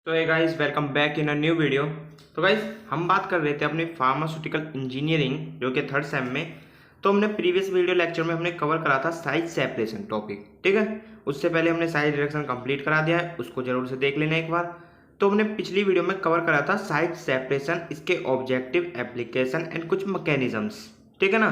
तो ये guys welcome back in a new video. तो गाइस हम बात कर रहे थे अपने फार्मास्यूटिकल इंजीनियरिंग जो कि थर्ड सेम में। तो हमने प्रीवियस वीडियो लेक्चर में हमने कवर करा था साइज सेपरेशन टॉपिक, ठीक है। उससे पहले हमने साइज रिडक्शन कंप्लीट करा दिया है, उसको जरूर से देख लेना एक बार। तो हमने पिछली वीडियो में कवर करा था साइज सेपरेशन, इसके ऑब्जेक्टिव, एप्लीकेशन एंड कुछ मैकेनिज्म्स, ठीक है ना।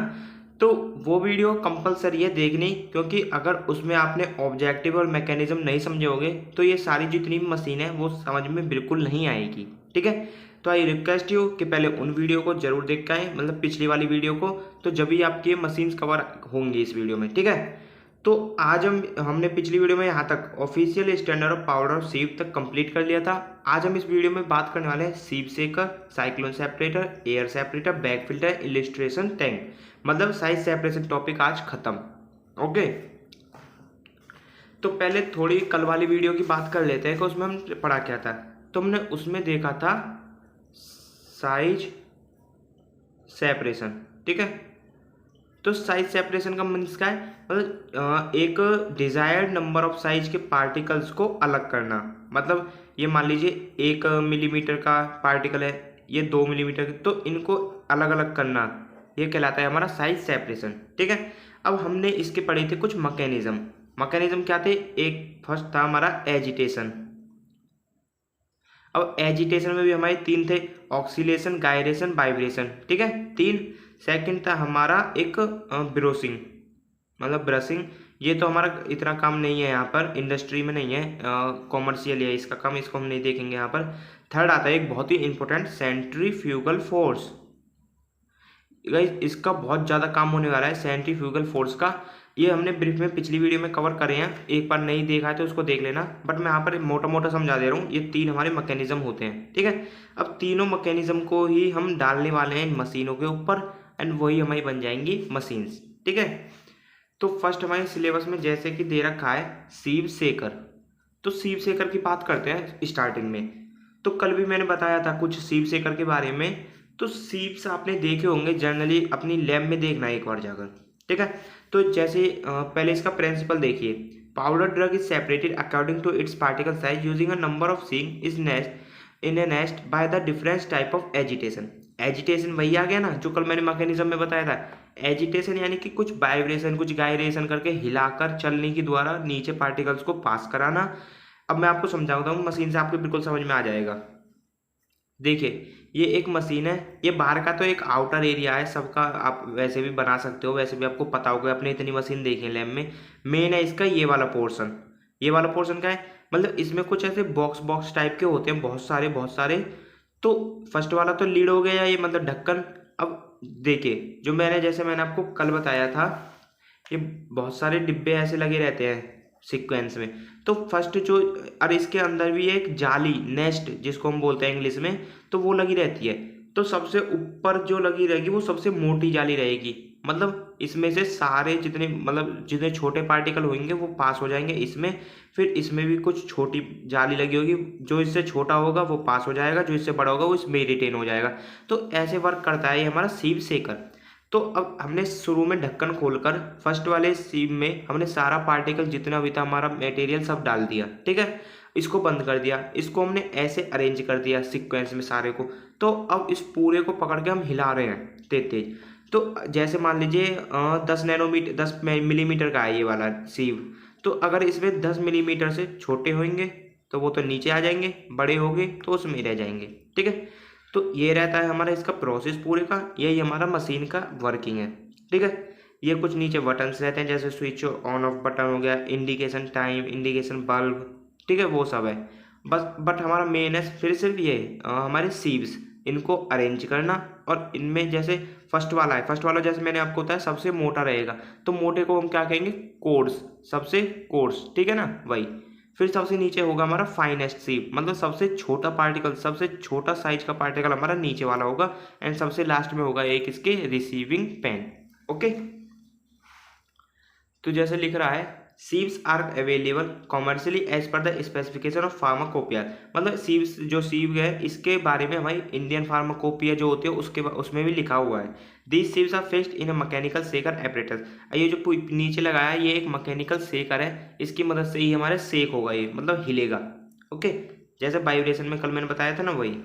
तो वो वीडियो कंपलसरी है देखनी, क्योंकि अगर उसमें आपने ऑब्जेक्टिव और मैकेनिज्म नहीं समझे होगे तो ये सारी जितनी भी मशीन है वो समझ में बिल्कुल नहीं आएगी, ठीक है। तो आई रिक्वेस्ट यू कि पहले उन वीडियो को जरूर देख के आए, मतलब पिछली वाली वीडियो को, तो जब भी आपकी ये मशीन्स कवर होंगी इस वीडियो में, ठीक है। तो आज हमने पिछली वीडियो में यहाँ तक ऑफिशियल स्टैंडर्ड ऑफ पाउडर और सीव तक कंप्लीट कर लिया था। आज हम इस वीडियो में बात करने वाले हैं सीव सेकर, cyclone separator, air separator, bag filter, illustration tank, मतलब साइज सेपरेशन टॉपिक आज खत्म। ओके, तो पहले थोड़ी कल वाली वीडियो की बात कर लेते हैं कि उसमें हम पढ़ा क्या था। तो हमने उसमें देखा था साइज सेपरेशन, ठीक है। तो साइज सेपरेशन का मीन्स क्या है, मतलब एक डिजायर्ड नंबर ऑफ साइज के पार्टिकल्स को अलग करना। मतलब ये मान लीजिए 1 मिलीमीटर का पार्टिकल है, ये 2 मिलीमीटर, तो इनको अलग अलग करना, ये कहलाता है हमारा साइज सेपरेशन, ठीक है। अब हमने इसके पढ़े थे कुछ मैकेनिज्म। मैकेनिज्म क्या थे? एक फर्स्ट था हमारा एजिटेशन। अब एजिटेशन में भी हमारे तीन थे, ऑक्सीलेशन, गायरेशन, वाइब्रेशन, ठीक है, तीन। सेकंड था हमारा एक ब्रोसिंग, मतलब ब्रशिंग। ये तो हमारा इतना काम नहीं है, यहाँ पर इंडस्ट्री में नहीं है, कॉमर्शियल है इसका काम, इसको हम नहीं देखेंगे यहाँ पर। थर्ड आता है एक बहुत ही इंपॉर्टेंट, सेंट्रीफ्यूगल फोर्स। गाइस इसका बहुत ज़्यादा काम होने वाला है, सेंट्रीफ्यूगल फोर्स का। ये हमने ब्रीफ में पिछली वीडियो में कवर करे हैं, एक बार नहीं देखा है तो उसको देख लेना, बट मैं यहाँ पर मोटा मोटा समझा दे रहा हूँ। ये तीन हमारे मैकेनिज्म होते हैं, ठीक है। अब तीनों मैकेनिज्म को ही हम डालने वाले हैं इन मशीनों के ऊपर, एंड वही हमारी बन जाएंगी मशीन्स, ठीक है। तो फर्स्ट हमारे सिलेबस में जैसे कि दे रखा है सीव सेकर। तो सीव सेकर की बात करते हैं स्टार्टिंग में। तो कल भी मैंने बताया था कुछ सीव सेकर के बारे में। तो सीव्स आपने देखे होंगे जनरली, अपनी लैब में देखना एक बार जाकर, ठीक है। तो जैसे पहले इसका प्रिंसिपल देखिए, powder drug is separated according to its particle size using a number of सींग is nest in a nest by the different type of agitation. Agitation वही आ गया ना जो कल मैंने मैकेनिज्म में बताया था। एजिटेशन यानी कि कुछ वाइब्रेशन, कुछ गायरेशन करके हिलाकर चलने के द्वारा नीचे पार्टिकल्स को पास कराना। अब मैं आपको समझाता हूँ, मशीन से आपको बिल्कुल समझ में आ जाएगा। देखिए ये एक मशीन है, ये बाहर का तो एक आउटर एरिया है सबका, आप वैसे भी बना सकते हो, वैसे भी आपको पता होगा, अपने इतनी मशीन देखी लैब में। मेन है इसका ये वाला पोर्शन। ये वाला पोर्शन क्या है, मतलब इसमें कुछ ऐसे बॉक्स बॉक्स टाइप के होते हैं, बहुत सारे बहुत सारे। तो फर्स्ट वाला तो लीड हो गया, ये मतलब ढक्कन। अब देखिए जो जैसे मैंने आपको कल बताया था, ये बहुत सारे डिब्बे ऐसे लगे रहते हैं सीक्वेंस में। तो फर्स्ट जो, और इसके अंदर भी एक जाली, नेस्ट जिसको हम बोलते हैं इंग्लिश में, तो वो लगी रहती है। तो सबसे ऊपर जो लगी रहेगी वो सबसे मोटी जाली रहेगी, मतलब इसमें से सारे जितने, मतलब जितने छोटे पार्टिकल होंगे वो पास हो जाएंगे इसमें। फिर इसमें भी कुछ छोटी जाली लगी होगी, जो इससे छोटा होगा वो पास हो जाएगा, जो इससे बड़ा होगा वो इसमें रिटेन हो जाएगा। तो ऐसे वर्क करता है ये हमारा सीव सेकर। तो अब हमने शुरू में ढक्कन खोलकर फर्स्ट वाले सीव में हमने सारा पार्टिकल जितना भी था हमारा मटेरियल सब डाल दिया, ठीक है। इसको बंद कर दिया, इसको हमने ऐसे अरेंज कर दिया सीक्वेंस में सारे को। तो अब इस पूरे को पकड़ के हम हिला रहे हैं तेज तेज। तो जैसे मान लीजिए 10 नैनोमीटर, 10 मिलीमीटर का है ये वाला सीव। तो अगर इसमें 10 मिलीमीटर से छोटे होंगे तो वो तो नीचे आ जाएंगे, बड़े होंगे तो उसमें रह जाएंगे, ठीक है। तो ये रहता है हमारा इसका प्रोसेस पूरे का, यही हमारा मशीन का वर्किंग है, ठीक है। ये कुछ नीचे बटन्स रहते हैं, जैसे स्विच ऑन ऑफ बटन हो गया, इंडिकेशन टाइम, इंडिकेशन बल्ब, ठीक है, वो सब है बस। बट हमारा मेन है फिर सिर्फ ये हमारे सीव्स, इनको अरेंज करना। और इनमें जैसे फर्स्ट वाला है, फर्स्ट वाला जैसे मैंने आपको बताया सबसे मोटा रहेगा, तो मोटे को हम क्या कहेंगे? कोर्स, सबसे कोर्स, ठीक है ना, वही। फिर सबसे नीचे होगा हमारा फाइनेस्ट सीव, मतलब सबसे छोटा पार्टिकल, सबसे छोटा साइज का पार्टिकल हमारा नीचे वाला होगा। एंड सबसे लास्ट में होगा एक इसके रिसीविंग पेन, ओके। तो जैसे लिख रहा है, sieves are available commercially as per the specification of pharmacopoeia. मतलब सीव्स, जो सीव है इसके बारे में हमारी इंडियन फार्माकोपिया जो होती है उसके उसमें भी लिखा हुआ है। These sieves are fixed in a mechanical shaker apparatus. ये जो नीचे लगाया है ये एक मैकेनिकल शेकर है, इसकी मदद से ही हमारे शेक होगा, ये मतलब हिलेगा, ओके। जैसे वाइब्रेशन में कल मैंने बताया था ना, वही।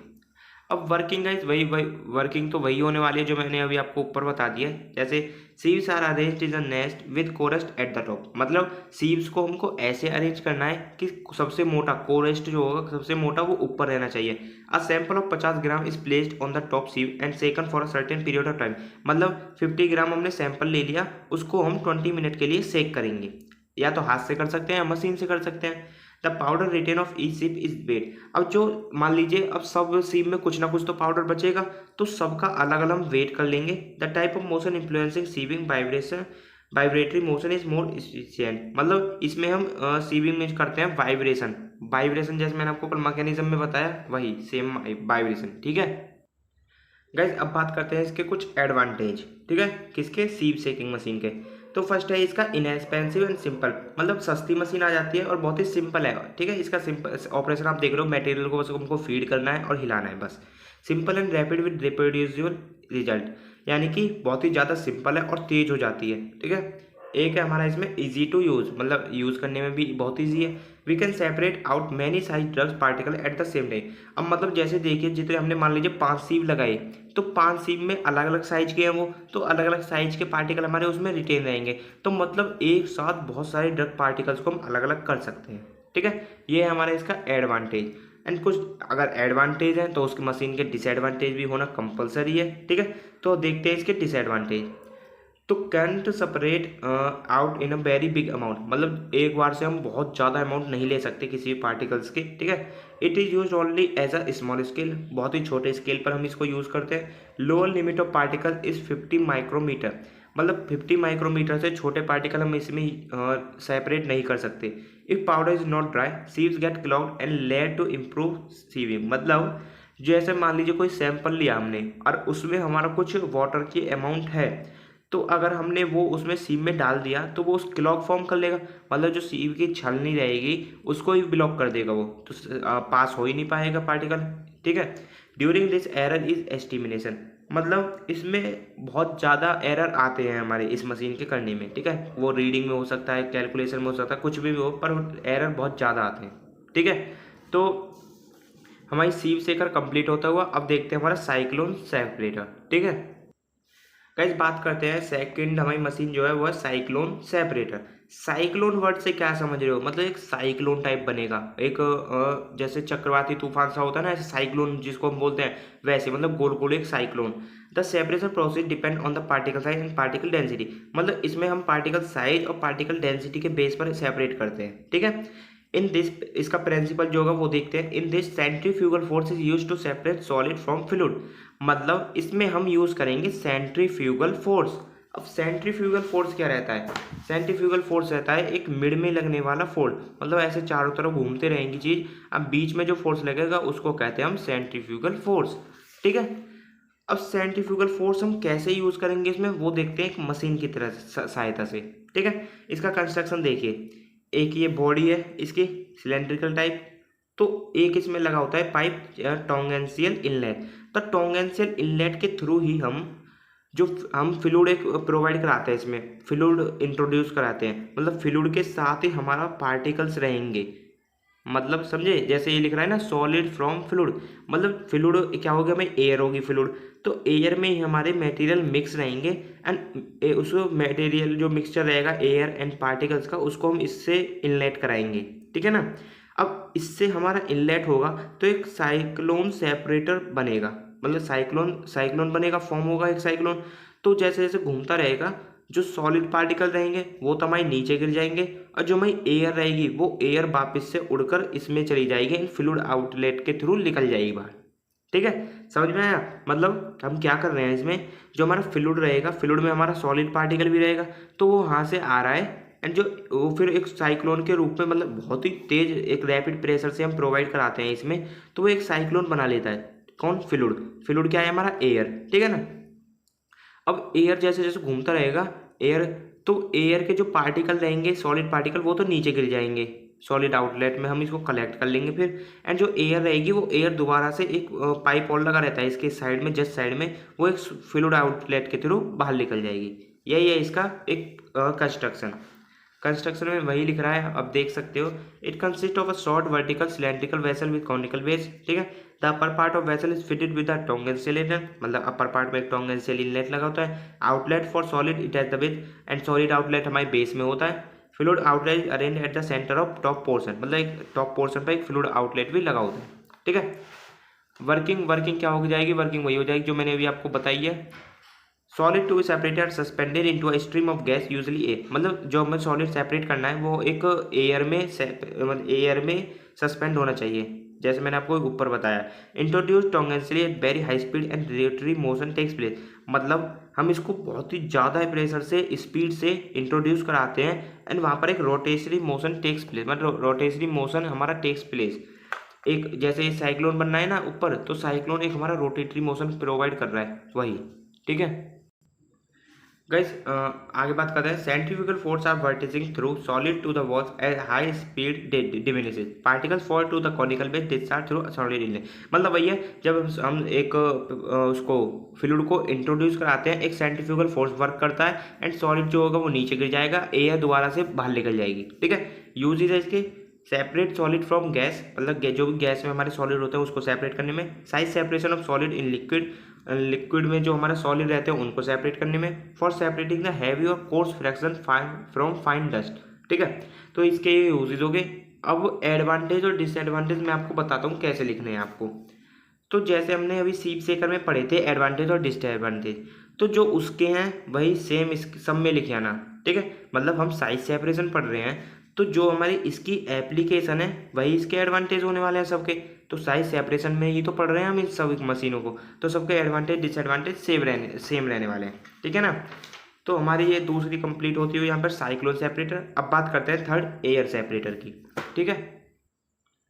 अब वर्किंग गाइस वही वही वर्किंग तो वही होने वाली है जो मैंने अभी आपको ऊपर बता दिया है। जैसे sieves are arranged in a nest with coarsest at the top, मतलब सीव्स को हमको ऐसे अरेंज करना है कि सबसे मोटा कोरेस्ट जो होगा, सबसे मोटा, वो ऊपर रहना चाहिए। A sample of 50 gram is placed on the top sieve and shaken for a certain period of time, मतलब 50 ग्राम हमने सैंपल ले लिया, उसको हम 20 मिनट के लिए सेक करेंगे। या तो हाथ से कर सकते हैं या मशीन से कर सकते हैं। The powder retain of each sieve is weight, अब जो मान लीजिए अब सब सीप में कुछ ना कुछ तो पाउडर बचेगा, तो सबका अलग अलग वेट कर लेंगे। The type of motion influencing sieving vibration vibratory motion is more efficient, मतलब इसमें हम सीविंग में करते हैं वाइब्रेशन। वाइब्रेशन जैसे मैंने आपको कल मैकेनिज्म में बताया, वही सेम वाइब्रेशन, ठीक है। गाइज अब बात करते हैं इसके कुछ एडवांटेज, ठीक है, किसके, सीप सेकिंग मशीन के। तो फर्स्ट है इसका इनएक्सपेंसिव एंड सिंपल, मतलब सस्ती मशीन आ जाती है और बहुत ही सिंपल है, ठीक है। इसका सिंपल ऑपरेशन आप देख रहे हो, मटेरियल को बस हमको फीड करना है और हिलाना है बस। Simple and rapid with reproducible result, यानी कि बहुत ही ज़्यादा सिंपल है और तेज हो जाती है, ठीक है। एक है हमारा इसमें इजी टू यूज़, मतलब यूज़ करने में भी बहुत ईजी है। We can separate out many size drugs particle at the same time, अब मतलब जैसे देखिए जितने हमने मान लीजिए 5 सीव लगाए, तो 5 सीव में अलग अलग साइज के हैं वो, तो अलग अलग साइज के पार्टिकल हमारे उसमें रिटेन रहेंगे, तो मतलब एक साथ बहुत सारे ड्रग पार्टिकल्स को हम अलग अलग कर सकते हैं, ठीक है। ये है हमारा इसका एडवांटेज। एंड कुछ अगर एडवांटेज है तो उसकी मशीन के डिसएडवांटेज भी होना कंपलसरी है, ठीक है। तो देखते हैं इसके डिसएडवांटेज। तो can't separate out in a very big amount, मतलब एक बार से हम बहुत ज़्यादा अमाउंट नहीं ले सकते किसी भी पार्टिकल्स के, ठीक है। It is use only as a small scale, बहुत ही छोटे स्केल पर हम इसको यूज़ करते हैं। Lower limit of particle is 50 micrometer, मतलब 50 माइक्रोमीटर से छोटे पार्टिकल हम इसमें सेपरेट नहीं कर सकते। If powder is not dry sieves get clogged and layer to improve sieving, मतलब जैसे मान लीजिए कोई सैंपल लिया हमने और उसमें हमारा कुछ वाटर की अमाउंट है, तो अगर हमने वो उसमें सीव में डाल दिया तो वो उस क्लॉग फॉर्म कर लेगा, मतलब जो सीव की छलनी रहेगी उसको ही ब्लॉक कर देगा वो, तो पास हो ही नहीं पाएगा पार्टिकल, ठीक है। ड्यूरिंग दिस एरर इज एस्टिमिनेशन, मतलब इसमें बहुत ज़्यादा एरर आते हैं हमारे इस मशीन के करने में, ठीक है। वो रीडिंग में हो सकता है, कैलकुलेशन में हो सकता है, कुछ भी हो, पर एरर बहुत ज़्यादा आते हैं, ठीक है। तो हमारी सीव सेकर कंप्लीट होता हुआ अब देखते हैं हमारा साइक्लोन सेपरेटर, ठीक है। गाइस बात करते हैं सेकंड हमारी मशीन जो है वो है साइक्लोन सेपरेटर। साइक्लोन वर्ड से क्या समझ रहे हो, मतलब एक साइक्लोन टाइप बनेगा, एक जैसे चक्रवाती तूफान सा होता है ना, ऐसे साइक्लोन जिसको हम बोलते हैं, वैसे मतलब गोल गोल एक cyclone. The separation process depend on the particle size and particle density, मतलब इसमें हम पार्टिकल साइज और पार्टिकल डेंसिटी के बेस पर सेपरेट करते हैं, ठीक है। इन दिस इसका प्रिंसिपल जो होगा वो देखते हैं। In this centrifugal force is use to separate solid from fluid, मतलब इसमें हम यूज करेंगे सेंट्रीफ्यूगल फोर्स। अब सेंट्रीफ्यूगल फोर्स क्या रहता है, सेंट्रीफ्यूगल फोर्स रहता है एक मिड में लगने वाला फोर्स, मतलब ऐसे चारों तरफ घूमते रहेंगी चीज, अब बीच में जो फोर्स लगेगा उसको कहते हैं हम सेंट्रीफ्यूगल फोर्स, ठीक है। अब सेंट्रीफ्यूगल फोर्स हम कैसे यूज करेंगे इसमें, वो देखते हैं एक मशीन की तरह सहायता से, ठीक है। इसका कंस्ट्रक्शन देखिए, एक ये बॉडी है इसकी सिलेंड्रिकल टाइप, तो एक इसमें लगा होता है पाइप टॉन्गेंशियल इनलेट, तो टॉन्गेंशियल इनलेट के थ्रू ही हम फ्लूइड एक प्रोवाइड कराते हैं, इसमें फ्लूइड इंट्रोड्यूस कराते हैं, मतलब फ्लूइड के साथ ही हमारा पार्टिकल्स रहेंगे, मतलब समझे, जैसे ये लिख रहा है ना सॉलिड फ्रॉम फ्लूइड, मतलब फ्लूइड क्या होगा, हमें एयर होगी फ्लूइड, तो एयर में ही हमारे मटेरियल मिक्स रहेंगे एंड उस मटेरियल जो मिक्सचर रहेगा एयर एंड पार्टिकल्स का, उसको हम इससे इनलेट कराएंगे, ठीक है ना। अब इससे हमारा इनलेट होगा तो एक साइक्लोन सेपरेटर बनेगा, मतलब साइक्लोन साइक्लोन बनेगा, फॉर्म होगा एक साइक्लोन। तो जैसे जैसे घूमता रहेगा, जो सॉलिड पार्टिकल रहेंगे वो तो हमारे नीचे गिर जाएंगे, और जो हमारी एयर रहेगी वो एयर वापस से उड़कर इसमें चली जाएगी, इन फ्लूइड आउटलेट के थ्रू निकल जाएगी बाहर, ठीक है। समझ में आया, मतलब हम क्या कर रहे हैं इसमें, जो हमारा फ्लूइड रहेगा, फ्लूइड में हमारा सॉलिड पार्टिकल भी रहेगा, तो वो वहाँ से आ रहा है एंड जो वो फिर एक साइक्लोन के रूप में, मतलब बहुत ही तेज एक रैपिड प्रेशर से हम प्रोवाइड कराते हैं इसमें, तो वो एक साइक्लोन बना लेता है। कौन, फ्लूइड, फ्लूइड क्या है हमारा एयर, ठीक है ना। अब एयर जैसे जैसे घूमता रहेगा एयर, तो एयर के जो पार्टिकल रहेंगे सॉलिड पार्टिकल वो तो नीचे गिर जाएंगे, सॉलिड आउटलेट में हम इसको कलेक्ट कर लेंगे फिर, एंड जो एयर रहेगी वो एयर दोबारा से एक पाइप और लगा रहता है इसके साइड में, जस्ट साइड में, वो एक फ्लूइड आउटलेट के थ्रू बाहर निकल जाएगी। यही है इसका एक कंस्ट्रक्शन। कंस्ट्रक्शन में वही लिख रहा है, अब देख सकते हो। It consist of a short vertical cylindrical vessel with conical base, ठीक है। The upper part of vessel is fitted with a tangential inlet, मतलब अपर पार्ट में एक टॉन्जेंशियल इनलेट लगा होता है। Outlet for solid it has the with and solid outlet हमारे base में होता है। Fluid outlet arrange at the centre of top portion, मतलब एक टॉप पोर्शन पर एक फ्लूइड आउटलेट भी लगा होता है, ठीक है। वर्किंग क्या हो जाएगी, वर्किंग वही हो जाएगी जो मैंने अभी आपको बताई है। Solid to be separated suspended into a stream of gas usually air, मतलब जो हमें सॉलिड सेपरेट करना है वो एक एयर में सस्पेंड होना चाहिए, जैसे मैंने आपको ऊपर बताया। Introduce tangentially at very high speed and rotary motion takes place, मतलब हम इसको बहुत ही ज़्यादा प्रेशर से स्पीड से इंट्रोड्यूस कराते हैं एंड वहाँ पर एक रोटेशनरी मोशन टेक्स प्लेस, मतलब रोटेशनरी मोशन हमारा टेक्स प्लेस। एक जैसे साइक्लोन बनना है ना ऊपर, तो साइक्लोन एक हमारा रोटेटरी मोशन प्रोवाइड कर रहा है वही, ठीक है। गाइस आगे बात करते हैं। Centrifugal force are vortexing through solid to the walls at high speed diminishes, particles fall to the conical base discharge through solid inlet, मतलब वही है जब हम एक उसको फ्लूइड को इंट्रोड्यूस कराते हैं, एक सेंट्रीफ्यूगल फोर्स वर्क करता है एंड सॉलिड जो होगा वो नीचे गिर जाएगा, एयर दोबारा से बाहर निकल जाएगी, ठीक है। यूजेज है इसके, सेपरेट सॉलिड फ्रॉम गैस, मतलब जो भी गैस में हमारे सॉलिड होते हैं उसको सेपरेट करने में। Size separation of solid in liquid में जो हमारा सॉलिड रहते हैं उनको सेपरेट करने में। फॉर सेपरेटिंग द हैवी और coarse fraction from fine dust, ठीक है। तो इसके ये यूजेज हो गए। अब एडवांटेज और डिसएडवांटेज मैं आपको बताता हूँ कैसे लिखने हैं आपको। तो जैसे हमने अभी सीप सेकर में पढ़े थे एडवांटेज और डिसएडवांटेज, तो जो उसके हैं वही सेम इस सब में लिखे आना, ठीक है। मतलब हम साइज सेपरेशन पढ़ रहे हैं, तो जो हमारी इसकी एप्लीकेशन है वही इसके एडवांटेज होने वाले हैं सबके। तो साइज सेपरेशन में ही तो पढ़ रहे हैं हम इन सब मशीनों को, तो सबके एडवांटेज डिसएडवांटेज सेम रहने वाले हैं, ठीक है ना। तो हमारी ये दूसरी कंप्लीट होती हुई यहाँ पर साइक्लोन सेपरेटर। अब बात करते हैं थर्ड एयर सेपरेटर की, ठीक है।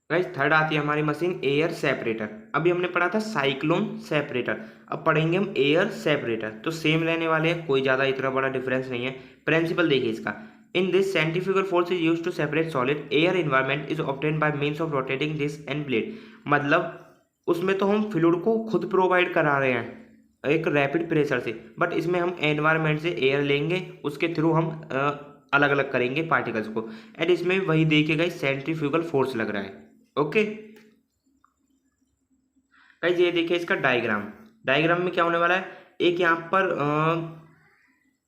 गाइस थर्ड आती है हमारी मशीन एयर सेपरेटर। अभी हमने पढ़ा था साइक्लोन सेपरेटर, अब पढ़ेंगे हम एयर सेपरेटर। तो सेम रहने वाले हैं, कोई ज़्यादा इतना बड़ा डिफरेंस नहीं है। प्रिंसिपल देखिए इसका। In this centrifugal force is used to separate solid air environment is obtained by means of rotating disc and blade, मतलब उसमें तो हम फ्लूइड को खुद प्रोवाइड करा रहे हैं एक रैपिड प्रेशर से, बट इसमें हम एनवायरनमेंट से एयर लेंगे, उसके थ्रू हम अलग अलग करेंगे पार्टिकल्स को, एंड इसमें वही देखिएगा सेंट्रीफ्यूगल फोर्स लग रहा है, ओके। गाइस ये देखिए इसका डायग्राम में क्या होने वाला है। एक यहाँ पर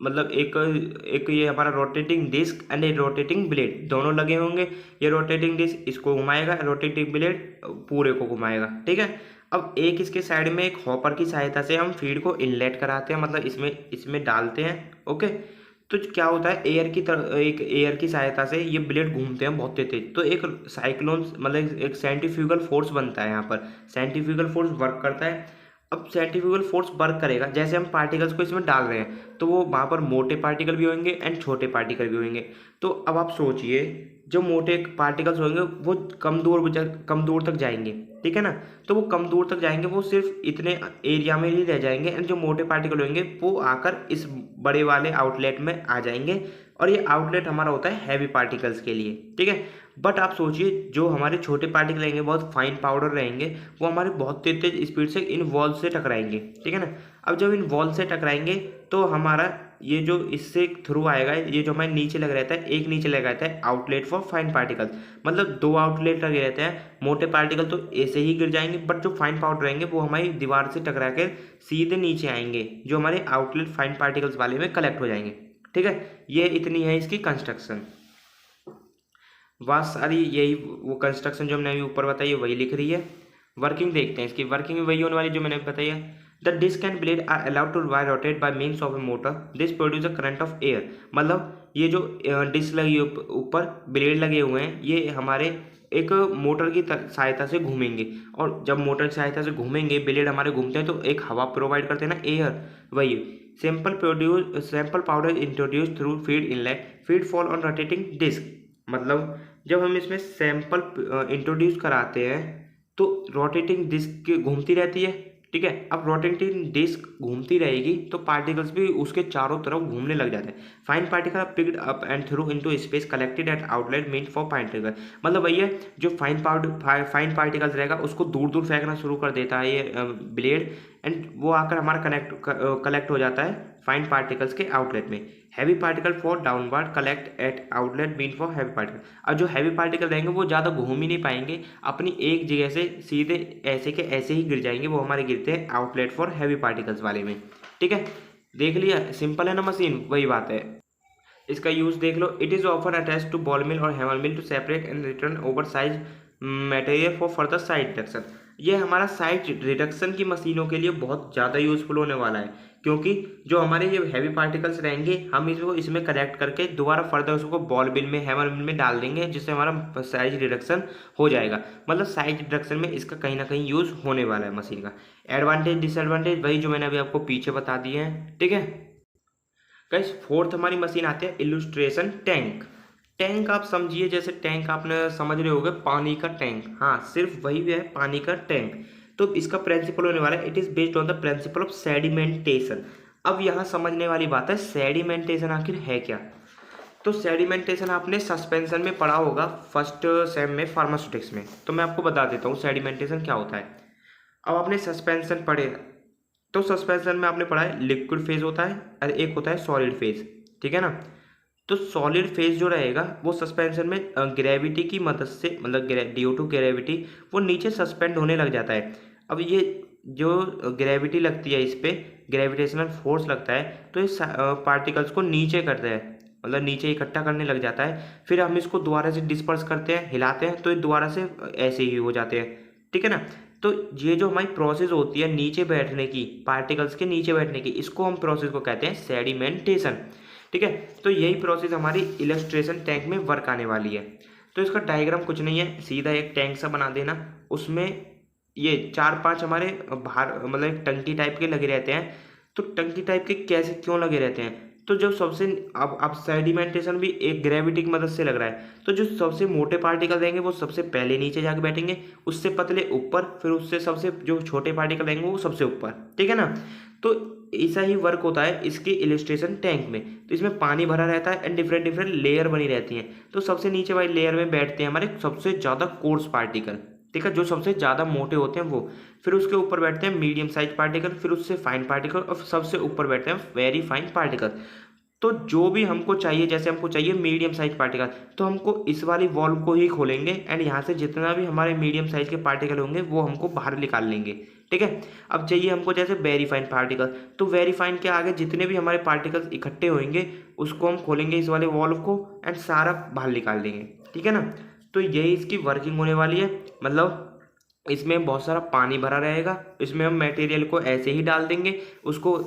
मतलब एक ये हमारा rotating disc and a rotating blade दोनों लगे होंगे। ये रोटेटिंग डिस्क इसको घुमाएगा, रोटेटिंग ब्लेड पूरे को घुमाएगा, ठीक है। अब एक इसके साइड में एक हॉपर की सहायता से हम फीड को इनलेट कराते हैं, मतलब इसमें डालते हैं, ओके। तो क्या होता है एक एयर की सहायता से ये ब्लेड घूमते हैं बहुत तेज, तो एक साइक्लोन मतलब एक सेंट्रीफ्यूगल फोर्स बनता है। यहाँ पर सेंट्रीफ्यूगल फोर्स वर्क करता है। अब सेंट्रीफ्यूगल फोर्स वर्क करेगा, जैसे हम पार्टिकल्स को इसमें डाल रहे हैं तो वो वहाँ पर मोटे पार्टिकल भी होंगे एंड छोटे पार्टिकल भी होंगे। तो अब आप सोचिए जो मोटे पार्टिकल्स होंगे वो कम दूर तक जाएंगे, ठीक है ना। तो वो कम दूर तक जाएंगे, वो सिर्फ इतने एरिया में ही रह जाएंगे, एंड जो मोटे पार्टिकल होंगे वो आकर इस बड़े वाले आउटलेट में आ जाएंगे, और ये आउटलेट हमारा होता है हैवी पार्टिकल्स के लिए, ठीक है। बट आप सोचिए जो हमारे छोटे पार्टिकल रहेंगे बहुत फाइन पाउडर रहेंगे, वो हमारे बहुत तेज स्पीड से इन वॉल से टकराएंगे, ठीक है ना। अब जब इन वॉल से टकराएंगे तो हमारा ये जो इससे थ्रू आएगा, ये जो हमारे नीचे लग रहता है, एक नीचे लगा रहता है आउटलेट फॉर फाइन पार्टिकल्स, मतलब दो आउटलेट लगे रहते हैं। मोटे पार्टिकल तो ऐसे ही गिर जाएंगे, बट जो फाइन पाउडर रहेंगे वो हमारी दीवार से टकरा कर सीधे नीचे आएंगे, जो हमारे आउटलेट फाइन पार्टिकल्स वाले में कलेक्ट हो जाएंगे, ठीक है। ये इतनी है इसकी कंस्ट्रक्शन। वह सारी यही वो कंस्ट्रक्शन जो हमने अभी ऊपर बताई है वही लिख रही है। वर्किंग देखते हैं इसकी। वर्किंग में वही होने वाली जो मैंने बताई है। The disc and blade are allowed to rotate by means of a motor, this produce a current of air, मतलब ये जो डिस्क लगी ऊपर ब्लेड लगे हुए हैं, ये हमारे एक मोटर की सहायता से घूमेंगे, और जब मोटर की सहायता से घूमेंगे ब्लेड हमारे घूमते हैं तो एक हवा प्रोवाइड करते हैं ना, एयर, वही। Sample powder introduce through feed inlet, feed fall on rotating disc, मतलब जब हम इसमें सैंपल इंट्रोड्यूस कराते हैं तो रोटेटिंग डिस्क घूमती रहती है, ठीक है। अब रोटेटिंग डिस्क घूमती रहेगी तो पार्टिकल्स भी उसके चारों तरफ घूमने लग जाते हैं। Fine particle picked up and through into space collected at outlet mean for particle, मतलब वही है जो फाइन पार्टिकल्स रहेगा उसको दूर दूर फेंकना शुरू कर देता है ये ब्लेड, एंड वो आकर हमारा कलेक्ट हो जाता है फाइन पार्टिकल्स के आउटलेट में। Heavy particle for downward collect at outlet bin for heavy particle. अब जो हैवी पार्टिकल रहेंगे वो ज़्यादा घूम ही नहीं पाएंगे, अपनी एक जगह से सीधे ऐसे के ऐसे ही गिर जाएंगे, वो हमारे गिरते हैं आउटलेट फॉर हैवी पार्टिकल्स वाले में। ठीक है, देख लिया, सिंपल है ना मशीन, वही बात है। इसका यूज देख लो, it is often attach to ball mill और hammer mill to separate and return over size material for further size reduction. ये हमारा साइड रिडक्शन की मशीनों के लिए बहुत ज़्यादा यूजफुल होने वाला है, क्योंकि जो हमारे ये हैवी पार्टिकल्स रहेंगे हम इसको इसमें कलेक्ट करके दोबारा फर्दर उसको बॉल मिल में हैमर मिल में डाल देंगे, जिससे हमारा साइज रिडक्शन हो जाएगा। मतलब साइज रिडक्शन में इसका कहीं ना कहीं यूज़ होने वाला है मशीन का। एडवांटेज डिसएडवांटेज वही जो मैंने अभी आपको पीछे बता दिए हैं। ठीक है गाइस, फोर्थ हमारी मशीन आती है इलुस्ट्रेशन टैंक। टैंक आप समझिए, जैसे टैंक आपने समझ रहे होगे पानी का टैंक, हाँ सिर्फ वही है पानी का टैंक। तो इसका प्रिंसिपल होने वाला है, it is based on the principle of sedimentation. अब यहाँ समझने वाली बात है, सेडिमेंटेशन आखिर है क्या। तो सेडिमेंटेशन आपने सस्पेंशन में पढ़ा होगा फर्स्ट सेम में फार्मास्यूटिक्स में, तो मैं आपको बता देता हूँ सेडिमेंटेशन क्या होता है। अब आपने सस्पेंशन पढ़े, तो सस्पेंशन में आपने पढ़ा है लिक्विड फेज होता है और एक होता है सॉलिड फेज। ठीक है ना, तो सॉलिड फेज जो रहेगा वो सस्पेंशन में ग्रेविटी की मदद से, मतलब ड्यू टू ग्रेविटी वो नीचे सस्पेंड होने लग जाता है। अब ये जो ग्रेविटी लगती है, इस पर ग्रेविटेशनल फोर्स लगता है, तो इस पार्टिकल्स को नीचे करता है, मतलब नीचे इकट्ठा करने लग जाता है। फिर हम इसको दोबारा से डिस्पर्स करते हैं, हिलाते हैं, तो ये दोबारा से ऐसे ही हो जाते हैं। ठीक है ना, तो ये जो हमारी प्रोसेस होती है नीचे बैठने की, पार्टिकल्स के नीचे बैठने की, इसको हम प्रोसेस को कहते हैं सेडिमेंटेशन। ठीक है, तो यही प्रोसेस हमारी इलस्ट्रेशन टैंक में वर्क आने वाली है। तो इसका डायग्राम कुछ नहीं है, सीधा एक टैंक सा बना देना, उसमें ये 4-5 हमारे बाहर मतलब एक टंकी टाइप के लगे रहते हैं। तो टंकी टाइप के कैसे क्यों लगे रहते हैं, तो जब सबसे अब सेडिमेंटेशन भी एक ग्रेविटी की मदद से लग रहा है, तो जो सबसे मोटे पार्टिकल रहेंगे वो सबसे पहले नीचे जाके बैठेंगे, उससे पतले ऊपर, फिर उससे सबसे जो छोटे पार्टिकल रहेंगे वो सबसे ऊपर। ठीक है ना, तो ऐसा ही वर्क होता है इसके इलस्ट्रेशन टैंक में। तो इसमें पानी भरा रहता है एंड डिफरेंट डिफरेंट लेयर बनी रहती हैं। तो सबसे नीचे वाली लेयर में बैठते हैं हमारे सबसे ज़्यादा कोर्स पार्टिकल, ठीक है, जो सबसे ज़्यादा मोटे होते हैं वो। फिर उसके ऊपर बैठते हैं मीडियम साइज पार्टिकल, फिर उससे फाइन पार्टिकल, और सबसे ऊपर बैठते हैं वेरी फाइन पार्टिकल। तो जो भी हमको चाहिए, जैसे हमको चाहिए मीडियम साइज पार्टिकल, तो हमको इस वाली वॉल्व को ही खोलेंगे एंड यहाँ से जितना भी हमारे मीडियम साइज के पार्टिकल होंगे वो हमको बाहर निकाल लेंगे। ठीक है, अब चाहिए हमको जैसे वेरी फाइन पार्टिकल, तो वेरी फाइन के आगे जितने भी हमारे पार्टिकल्स इकट्ठे होंगे उसको हम खोलेंगे इस वाले वॉल्व को एंड सारा बाहर निकाल देंगे। ठीक है ना, तो यही इसकी वर्किंग होने वाली है। मतलब इसमें बहुत सारा पानी भरा रहेगा, इसमें हम मटेरियल को ऐसे ही डाल देंगे, उसको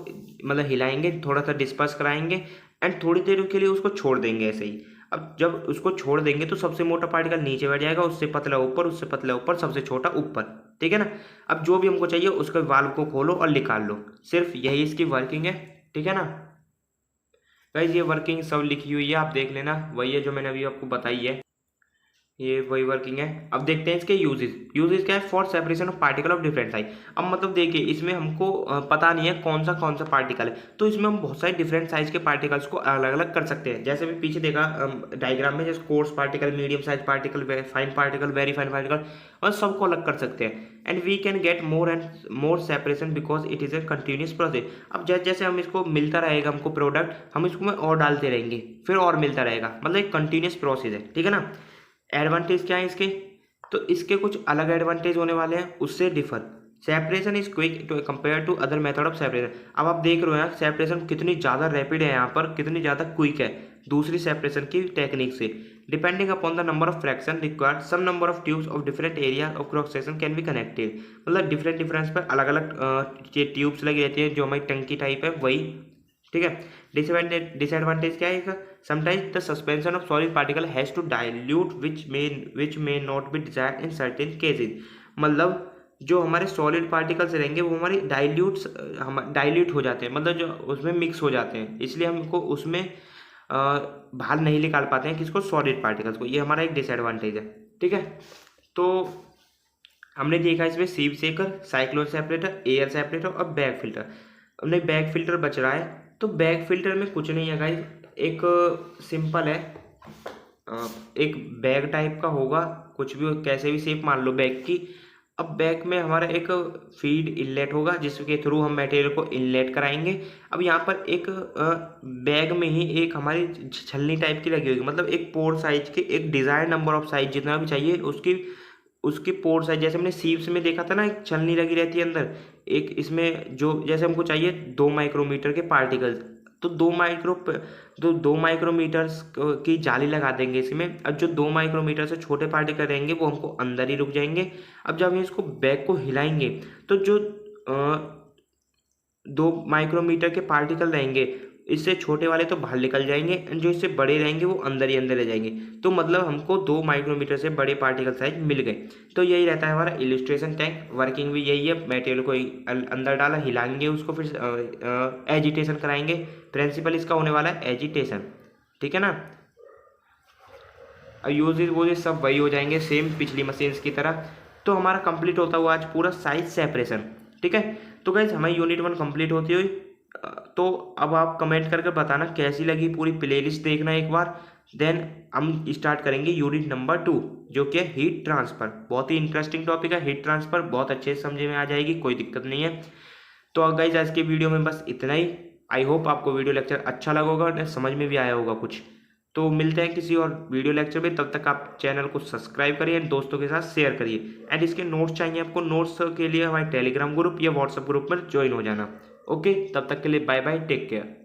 मतलब हिलाएंगे, थोड़ा सा डिस्पर्स कराएंगे एंड थोड़ी देर के लिए उसको छोड़ देंगे ऐसे ही। अब जब उसको छोड़ देंगे तो सबसे मोटा पार्टिकल नीचे बैठ जाएगा, उससे पतला ऊपर, उससे पतला ऊपर, सबसे छोटा ऊपर। ठीक है ना, अब जो भी हमको चाहिए उसके वाल्व को खोलो और निकाल लो, सिर्फ यही इसकी वर्किंग है। ठीक है ना गाइस, ये वर्किंग सब लिखी हुई है, आप देख लेना, वही है जो मैंने अभी आपको बताई है, ये वही वर्किंग है। अब देखते हैं इसके यूजेस क्या है। For separation of particle of different size. अब मतलब देखिए इसमें हमको पता नहीं है कौन सा पार्टिकल है, तो इसमें हम बहुत सारे डिफरेंट साइज के पार्टिकल्स को अलग अलग कर सकते हैं। जैसे भी पीछे देखा डायग्राम में, जैसे coarse particle, medium size particle, fine particle, very fine particle, और सबको अलग कर सकते हैं। And we can get more and more separation because it is a continuous process. अब जैसे जैसे हम इसको मिलता रहेगा हमको प्रोडक्ट, हम इसको में और डालते रहेंगे, फिर और मिलता रहेगा, मतलब एक कंटिन्यूस प्रोसेस है। ठीक है ना, एडवांटेज क्या है इसके, तो इसके कुछ अलग एडवांटेज होने वाले हैं उससे differ. Separation is quick to compare to other method of separation. अब आप देख रहे हो यार सेपरेशन कितनी ज़्यादा रैपिड है यहाँ पर, कितनी ज़्यादा क्विक है दूसरी सेपरेशन की टेक्निक से। Depending upon the number of fraction required, some number of tubes of different area of cross section can be connected. मतलब डिफरेंट डिफरेंस पर अलग अलग ट्यूब्स लगी रहती है, जो हमारी टंकी टाइप है वही। ठीक है, डिसएडवांटेज क्या है इसका, sometimes the suspension of solid particle has to dilute which may not be desired in certain cases. मतलब जो हमारे सॉलिड पार्टिकल्स रहेंगे वो हमारे डाइल्यूट हो जाते हैं, मतलब जो उसमें मिक्स हो जाते हैं, इसलिए हमको उसमें बाहर नहीं निकाल पाते हैं किसको, सॉलिड पार्टिकल्स को। ये हमारा एक डिसएडवांटेज है। ठीक है, तो हमने देखा इसमें सीप सेकर, साइक्लोन सेपरेटर, एयर सेपरेटर और बैग फिल्टर। हमने बैग फिल्टर बच रहा है, तो बैग फिल्टर में कुछ नहीं है गाइस, एक सिंपल है, एक बैग टाइप का होगा, कुछ भी कैसे भी शेप मान लो बैग की, अब बैक में हमारा एक फीड इनलेट होगा जिसके थ्रू हम मटेरियल को इनलेट कराएंगे। अब यहाँ पर एक बैग में ही एक हमारी छलनी टाइप की लगी होगी, मतलब एक पोर साइज के एक डिजायर्ड नंबर ऑफ साइज जितना भी चाहिए उसकी उसकी पोर साइज, जैसे हमने सीव्स में देखा था ना एक छलनी लगी रहती है अंदर, एक इसमें जो जैसे हमको चाहिए 2 माइक्रोमीटर के पार्टिकल्स, तो 2 माइक्रोमीटर्स की जाली लगा देंगे इसमें। अब जो 2 माइक्रोमीटर से छोटे पार्टिकल रहेंगे वो हमको अंदर ही रुक जाएंगे। अब जब हम इसको बैग को हिलाएंगे तो जो 2 माइक्रोमीटर के पार्टिकल रहेंगे इससे छोटे वाले तो बाहर निकल जाएंगे, जो इससे बड़े रहेंगे वो अंदर ही अंदर रह जाएंगे। तो मतलब हमको 2 माइक्रोमीटर से बड़े पार्टिकल साइज मिल गए। तो यही रहता है हमारा इलिस्ट्रेशन टैंक। वर्किंग भी यही है, मटेरियल को अंदर डाला, हिलाएंगे उसको, फिर एजिटेशन कराएंगे। प्रिंसिपल इसका होने वाला है एजिटेशन, ठीक है ना। यूजेज वो सब वही हो जाएंगे सेम पिछली मशीन्स की तरह। तो हमारा कंप्लीट होता हुआ आज पूरा साइज सेपरेशन, ठीक है। तो गाइज हमारी यूनिट 1 कंप्लीट होती हुई। तो अब आप कमेंट करके बताना कैसी लगी, पूरी प्लेलिस्ट देखना एक बार। देन हम स्टार्ट करेंगे यूनिट नंबर 2 जो कि है हीट ट्रांसफर। बहुत ही इंटरेस्टिंग टॉपिक है हीट ट्रांसफर, बहुत अच्छे से समझे में आ जाएगी, कोई दिक्कत नहीं है। तो गाइज आज के वीडियो में बस इतना ही। आई होप आपको वीडियो लेक्चर अच्छा लगा होगा और समझ में भी आया होगा कुछ। तो मिलते हैं किसी और वीडियो लेक्चर में, तब तक आप चैनल को सब्सक्राइब करिए एंड दोस्तों के साथ शेयर करिए। एंड इसके नोट्स चाहिए आपको, नोट्स के लिए हमारे टेलीग्राम ग्रुप या व्हाट्सएप ग्रुप में ज्वाइन हो जाना। ओके, तब तक के लिए बाय बाय, टेक केयर।